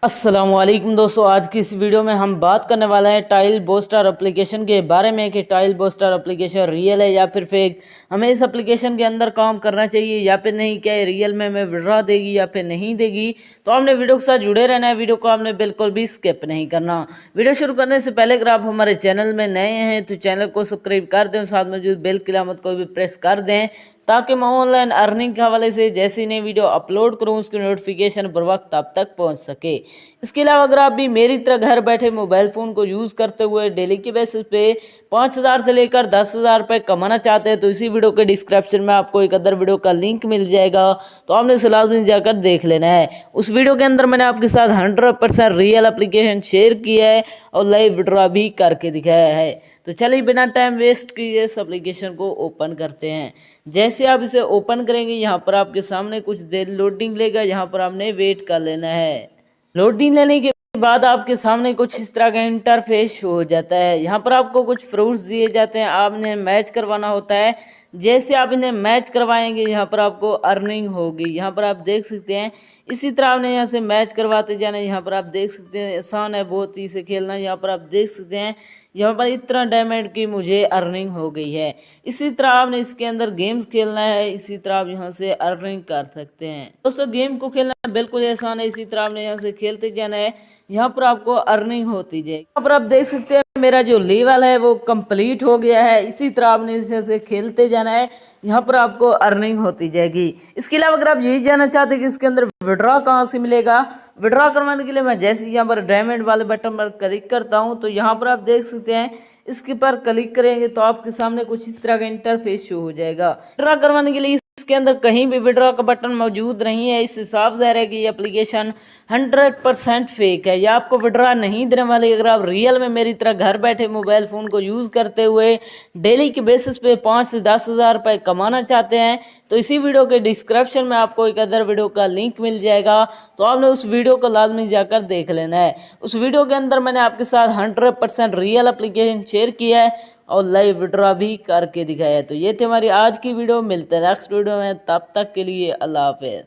अस्सलामुअलैकुम दोस्तों, आज की इस वीडियो में हम बात करने वाले हैं टाइल बोस्टर एप्लीकेशन के बारे में कि टाइल बोस्टर एप्लीकेशन रियल है या फिर फेक। हमें इस एप्लीकेशन के अंदर काम करना चाहिए या फिर नहीं, क्या रियल में हमें विड्रॉ देगी या फिर नहीं देगी। तो आपने वीडियो के साथ जुड़े रहना है, वीडियो को आपने बिल्कुल भी स्किप नहीं करना। वीडियो शुरू करने से पहले अगर आप हमारे चैनल में नए हैं तो चैनल को सब्सक्राइब कर दें, साथ में जो बेल की अलामत को भी प्रेस कर दें ताकि मैं ऑनलाइन अर्निंग के हवाले से जैसी नई वीडियो अपलोड करूं उसकी नोटिफिकेशन बर वक्त आप तक पहुंच सके। इसके अलावा अगर आप भी मेरी तरह घर बैठे मोबाइल फ़ोन को यूज़ करते हुए डेली के बेसिस पे 5,000 से लेकर 10,000 रुपये कमाना चाहते हैं तो इसी वीडियो के डिस्क्रिप्शन में आपको एक अदर वीडियो का लिंक मिल जाएगा, तो आपने उसे लाजमी जाकर देख लेना है। उस वीडियो के अंदर मैंने आपके साथ 100% रियल एप्लीकेशन शेयर किया है और लाइव विड्रॉ भी करके दिखाया है। तो चलिए बिना टाइम वेस्ट किए इस एप्लीकेशन को ओपन करते हैं। जैसे आप इसे ओपन करेंगे यहाँ पर आपके सामने कुछ देर लोडिंग लेगा, यहाँ पर आपने वेट कर लेना है। लोडिंग लेने के बाद आपके सामने कुछ इस तरह का इंटरफेस शो हो जाता है। यहाँ पर आपको कुछ फ्रूट्स दिए जाते हैं, आपने मैच करवाना होता है। जैसे आप इन्हें मैच करवाएंगे यहाँ पर आपको अर्निंग होगी, यहाँ पर आप देख सकते हैं। इसी तरह आपने यहाँ से मैच करवाते जाना, यहाँ पर आप देख सकते हैं आसान है बहुत ही इसे खेलना। यहाँ पर आप देख सकते हैं यहाँ पर इतना डायमंड की मुझे अर्निंग हो गई है। इसी तरह आपने इसके अंदर गेम्स खेलना है, इसी तरह आप यहाँ से अर्निंग कर सकते हैं। दोस्तों गेम को खेलना बिल्कुल आसान है, इसी तरह आपने यहाँ से खेलते जाना है, यहाँ पर आपको अर्निंग होती जाएगी। यहाँ पर आप देख सकते हैं मेरा जो लेवल है वो कंप्लीट हो गया है। इसी तरह आपने इसे खेलते जाना है, यहाँ पर आपको अर्निंग होती जाएगी। इसके अलावा अगर आप यही जानना चाहते हैं कि इसके अंदर विड्रॉ कहाँ से मिलेगा, विड्रॉ करवाने के लिए मैं जैसे यहाँ पर डायमंड वाले बटन पर क्लिक करता हूँ तो यहाँ पर आप देख सकते हैं इसके पर क्लिक करेंगे तो आपके सामने कुछ इस तरह का इंटरफेस शो हो जाएगा। विड्रॉ करवाने के लिए इसके अंदर कहीं भी विड्रॉ का बटन मौजूद नहीं है। इससे साफ ज़ाहिर है कि ये एप्लीकेशन 100% फेक है, या आपको विड्रॉ नहीं देने वाली। अगर आप रियल में मेरी तरह घर बैठे मोबाइल फ़ोन को यूज़ करते हुए डेली के बेसिस पे 5 से 10,000 रुपये कमाना चाहते हैं तो इसी वीडियो के डिस्क्रिप्शन में आपको एक अदर वीडियो का लिंक मिल जाएगा, तो आपने उस वीडियो को लाजमी जाकर देख लेना है। उस वीडियो के अंदर मैंने आपके साथ 100% रियल एप्लीकेशन शेयर किया है और लाइव विड्रॉ भी करके दिखाया है। तो ये थी हमारी आज की वीडियो, मिलते हैं नेक्स्ट वीडियो में, तब तक के लिए अल्लाह हाफ़िज़।